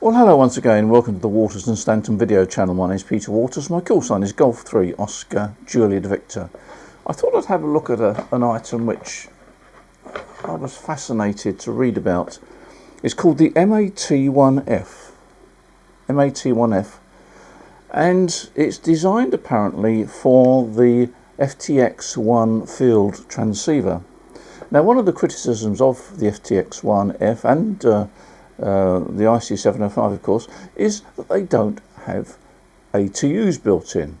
Well, hello once again, welcome to the Waters and Stanton video channel. My name is Peter Waters, my call sign is Golf 3 Oscar Juliet Victor. I thought I'd have a look at an item which I was fascinated to read about. It's called the mAT-1F. mAT-1F. And it's designed apparently for the FTX-1 Field transceiver. Now, one of the criticisms of the FTX-1F and the Yaesu FTX-1F, of course, is that they don't have ATUs built in.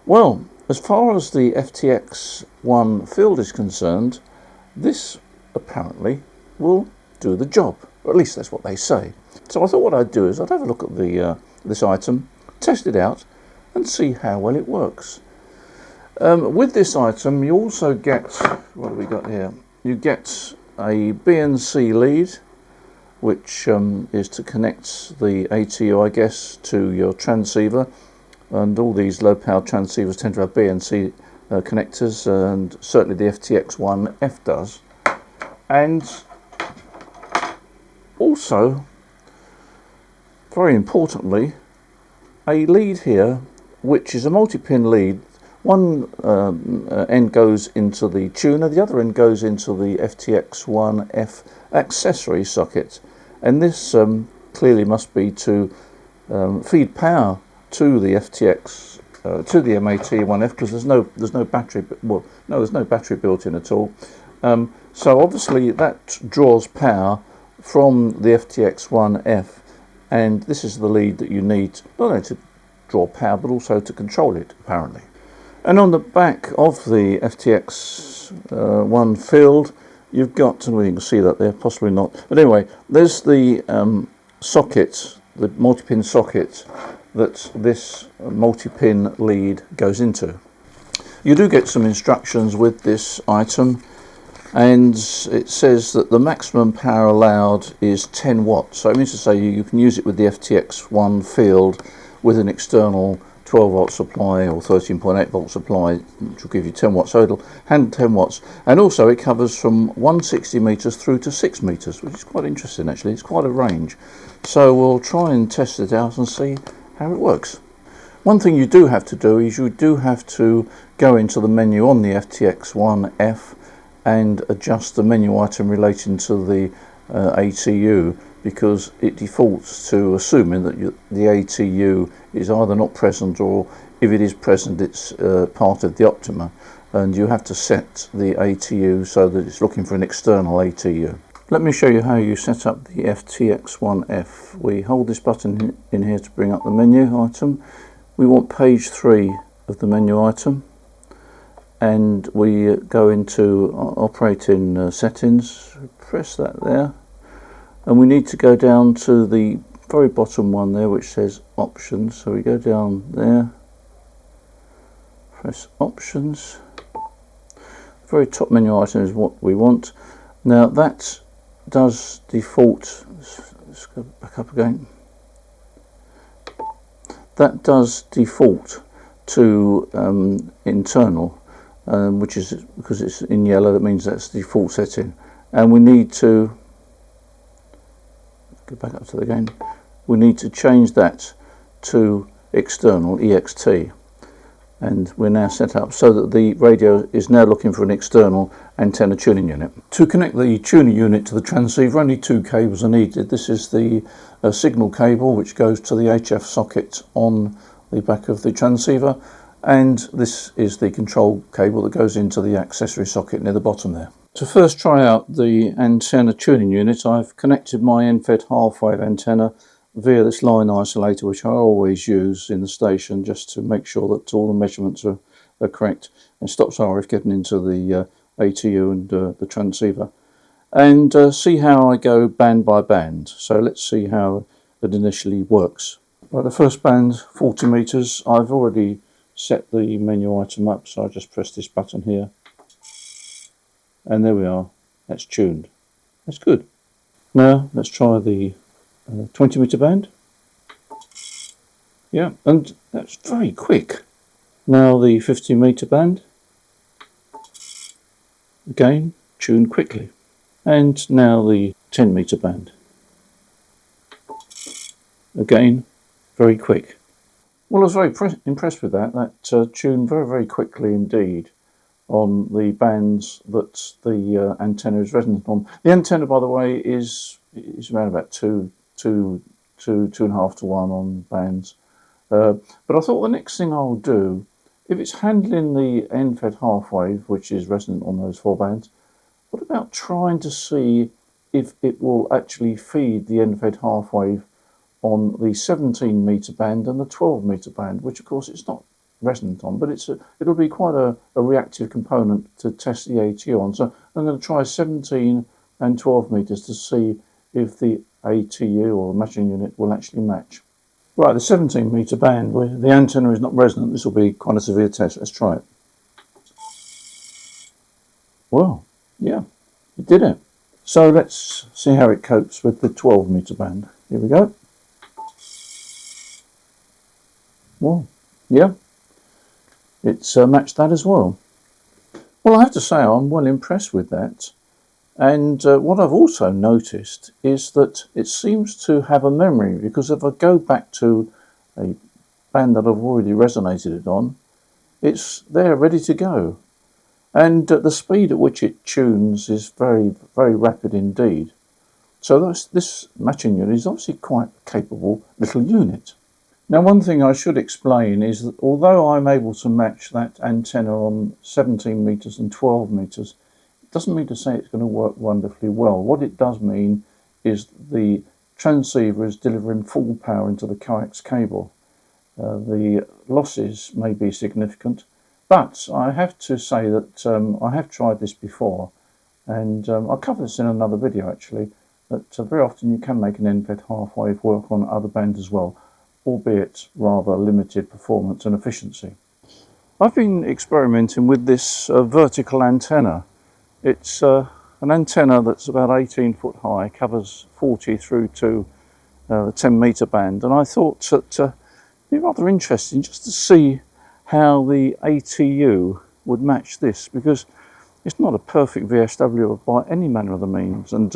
Well, as far as the FTX-1 Field is concerned, this apparently will do the job, or at least that's what they say. So I thought what I'd do is I'd have a look at the this item, test it out, and see how well it works. With this item, you also get, what have we got here? You get a BNC lead, which is to connect the ATU, I guess, to your transceiver. And all these low-power transceivers tend to have BNC connectors, and certainly the FTX-1F does. And also, very importantly, a lead here, which is a multi-pin lead. One end goes into the tuner, the other end goes into the FTX-1F accessory socket, and this clearly must be to feed power to the FTX to the mAT-1F, because there's no battery. Well, no, there's no battery built in at all. So obviously that draws power from the FTX-1F, and this is the lead that you need not only to draw power but also to control it apparently. And on the back of the FTX-1 Field, you've got, well, you can see that there, possibly not, but anyway, there's the socket, the multi-pin socket that this multi-pin lead goes into. You do get some instructions with this item, and it says that the maximum power allowed is 10 watts. So it means to say you can use it with the FTX-1 Field with an external 12 volt supply or 13.8 volt supply, which will give you 10 watts. So it'll handle 10 watts. And also it covers from 160 meters through to 6 meters, which is quite interesting actually. It's quite a range. So we'll try and test it out and see how it works. One thing you do have to do is you do have to go into the menu on the FTX-1F and adjust the menu item relating to the ATU, because it defaults to assuming that the ATU is either not present, or if it is present, it's part of the Optima, and you have to set the ATU so that it's looking for an external ATU. Let me show you how you set up the FTX-1F. We hold this button in here to bring up the menu item. We want page 3 of the menu item, and we go into operating settings, press that there. And we need to go down to the very bottom one there, which says options. So we go down there, press options. The very top menu item is what we want. Now that does default, let's go back up again. That does default to internal, which is, because it's in yellow, that means that's the default setting. And we need to go back up to the game. We need to change that to external EXT, and we're now set up so that the radio is now looking for an external antenna tuning unit. To connect the tuning unit to the transceiver, only 2 cables are needed. This is the signal cable, which goes to the HF socket on the back of the transceiver, and this is the control cable that goes into the accessory socket near the bottom there. To first try out the antenna tuning unit, I've connected my end-fed half-wave antenna via this line isolator, which I always use in the station just to make sure that all the measurements are correct, and stops RF getting into the ATU and the transceiver. And see how I go band by band. So let's see how it initially works. Right, the first band, 40 meters. I've already set the menu item up, so I just press this button here. And there we are, that's tuned. That's good. Now let's try the 20 meter band. Yeah, and that's very quick. Now the 50 meter band. Again, tuned quickly. And now the 10 meter band. again, very quick. Well, I was very impressed with that. That tuned very, very quickly indeed on the bands that the antenna is resonant on. The antenna, by the way, is around about two and a half to 1 on bands. But I thought the next thing I'll do, if it's handling the end-fed half wave, which is resonant on those 4 bands, what about trying to see if it will actually feed the end-fed half wave on the 17 meter band and the 12 meter band, which of course it's not resonant on, but it'll be quite a reactive component to test the ATU on. So I'm going to try 17 and 12 meters to see if the ATU or matching unit will actually match. Right, the 17 meter band where the antenna is not resonant, this will be quite a severe test. Let's try it. Well, yeah, it did it. So let's see how it copes with the 12 meter band. Here we go. Well, yeah, it's matched that as well. Well, I have to say I'm well impressed with that. And what I've also noticed is that it seems to have a memory, because if I go back to a band that I've already resonated it on, it's there ready to go. And the speed at which it tunes is very, very rapid indeed. So this matching unit is obviously quite a capable little unit. Now, one thing I should explain is that although I'm able to match that antenna on 17 meters and 12 meters, it doesn't mean to say it's going to work wonderfully well. What it does mean is the transceiver is delivering full power into the coax cable. The losses may be significant, but I have to say that I have tried this before, and I'll cover this in another video actually, that very often you can make an end-fed half wave work on other bands as well, albeit rather limited performance and efficiency. I've been experimenting with this vertical antenna. It's an antenna that's about 18 foot high, covers 40 through to the 10 meter band, and I thought that it'd be rather interesting just to see how the ATU would match this, because it's not a perfect VSW by any manner of the means, and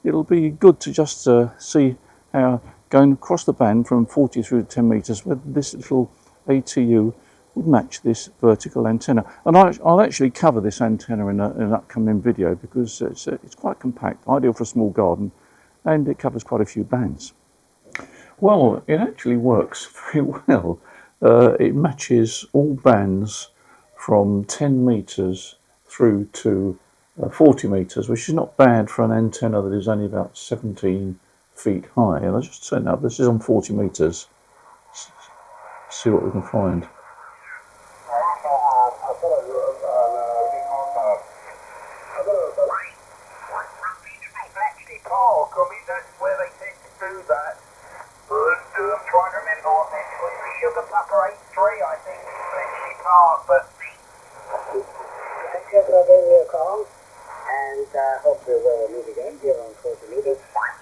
it'll be good to just see how going across the band from 40 through to 10 meters with this little ATU would match this vertical antenna. And I'll actually cover this antenna in an upcoming video, because it's quite compact, ideal for a small garden, and it covers quite a few bands. Well, it actually works very well. It matches all bands from 10 meters through to 40 meters, which is not bad for an antenna that is only about 17 feet high. And I'll just turn up, this is on 40 meters. See what we can find. That's where they tend to do that. I'm trying to remember what they're called. Sugar Pupper 83, I think, is Bletchley Park, but thank you for giving me a call, and hopefully we'll meet again here on 40 meters. Okay,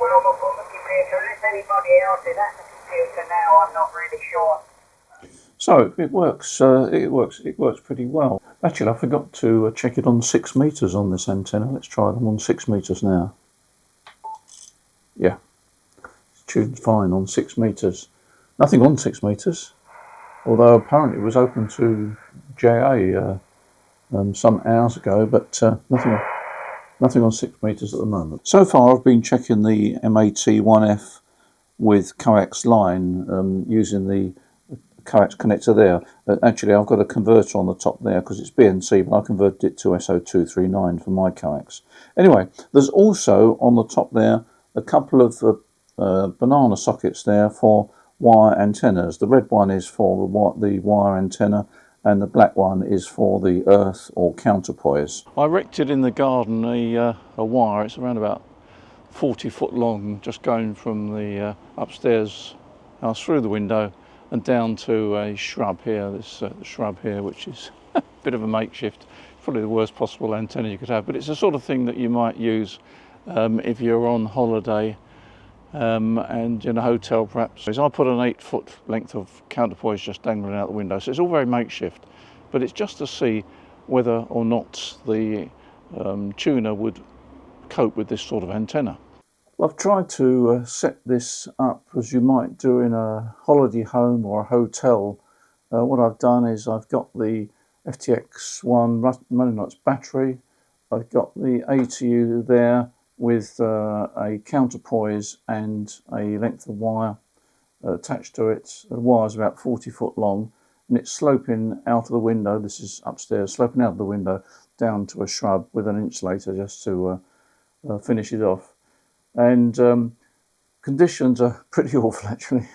well, I'm on the computer. If anybody else is at the computer now, I'm not really sure. So it works. It works pretty well. Actually, I forgot to check it on 6 meters on this antenna. Let's try them on 6 meters now. Yeah, it's tuned fine on 6 meters. Nothing on 6 meters, although apparently it was open to JA some hours ago, but nothing on 6 meters at the moment. So far, I've been checking the mAT-1F with coax line using the coax connector there. Actually, I've got a converter on the top there because it's BNC, but I converted it to SO239 for my coax. Anyway, there's also on the top there a couple of banana sockets there for wire antennas. The red one is for the wire antenna, and the black one is for the earth or counterpoise. I erected in the garden a wire. It's around about 40 foot long, just going from the upstairs house through the window and down to a shrub here, this shrub here, which is a bit of a makeshift, probably the worst possible antenna you could have, but it's the sort of thing that you might use if you're on holiday and in a hotel perhaps. So I put an 8 foot length of counterpoise just dangling out the window, so it's all very makeshift, but it's just to see whether or not the tuner would cope with this sort of antenna. Well, I've tried to set this up as you might do in a holiday home or a hotel. What I've done is I've got the FTX-1 monochrome battery. I've got the ATU there with a counterpoise and a length of wire attached to it. The wire's about 40 foot long, and it's sloping out of the window. This is upstairs, sloping out of the window down to a shrub with an insulator just to finish it off. And conditions are pretty awful, actually.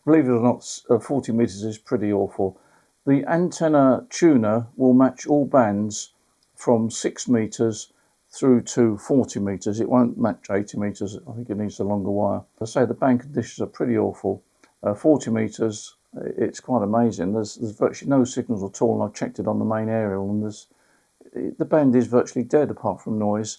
Believe it or not, 40 meters is pretty awful. The antenna tuner will match all bands from 6 meters through to 40 meters. It won't match 80 meters. I think it needs a longer wire. As I say, the band conditions are pretty awful. 40 meters, it's quite amazing. There's virtually no signals at all, and I've checked it on the main aerial, and the band is virtually dead apart from noise.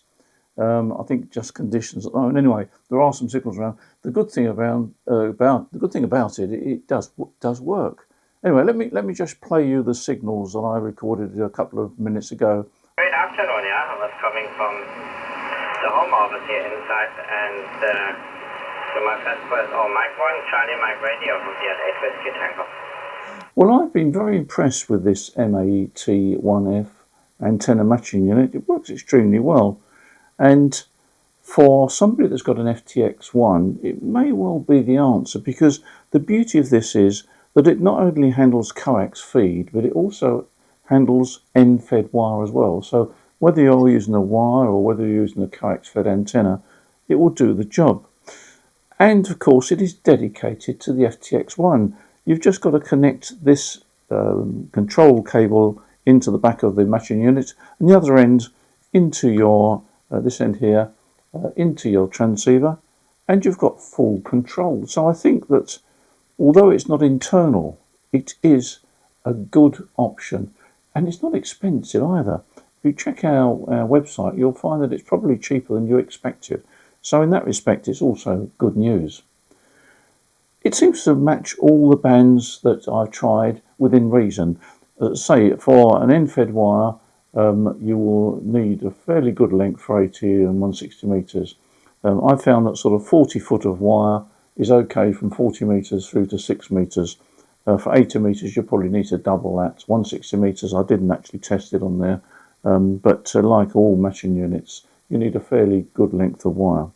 I think just conditions at the moment. Anyway, there are some signals around. The good thing about it, it does work. Anyway, let me just play you the signals that I recorded a couple of minutes ago. Good afternoon, yeah. I was coming from the home office here inside, and to my first quest, Mike 1, Charlie, Mike Radio from the 8 Whiskey Tango. Well, I've been very impressed with this mAT-1F antenna matching unit. It works extremely well. And for somebody that's got an FTX-1, it may well be the answer, because the beauty of this is that it not only handles coax feed, but it also handles end-fed wire as well. So whether you're using a wire or whether you're using a coax-fed antenna, it will do the job. And of course, it is dedicated to the FTX-1. You've just got to connect this control cable into the back of the matching unit, and the other end into your this end here into your transceiver, and you've got full control. So I think that although it's not internal, it is a good option, and it's not expensive either. If you check our website, you'll find that it's probably cheaper than you expected. So in that respect, it's also good news. It seems to match all the bands that I've tried within reason. Say for an end-fed wire, you will need a fairly good length for ATU and 160 meters. I found that sort of 40 foot of wire is okay from 40 meters through to 6 meters. For 80 meters, you probably need to double that. 160 meters, I didn't actually test it on there, but like all matching units, you need a fairly good length of wire.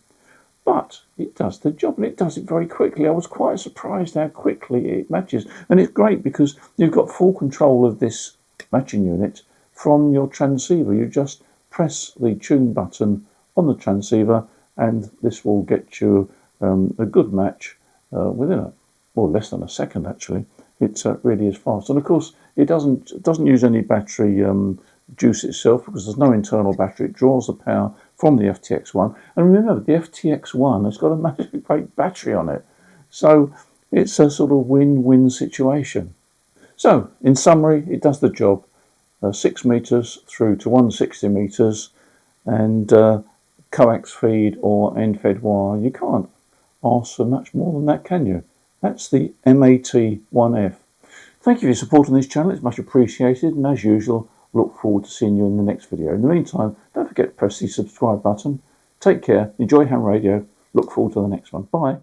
But it does the job, and it does it very quickly. I was quite surprised how quickly it matches, and it's great because you've got full control of this matching unit from your transceiver. You just press the tune button on the transceiver, and this will get you a good match within less than a second. Actually, it really is fast. And of course, it doesn't use any battery juice itself, because there's no internal battery. It draws the power from the FTX-1, and remember, the FTX-1 has got a massive great battery on it, so it's a sort of win-win situation. So in summary, it does the job. 6 meters through to 160 meters, and coax feed or end-fed wire. You can't ask for much more than that, can you? That's the mAT-1F. Thank you for your support on this channel. It's much appreciated, and as usual, look forward to seeing you in the next video. In the meantime, don't forget to press the subscribe button. Take care, enjoy ham radio, look forward to the next one. Bye.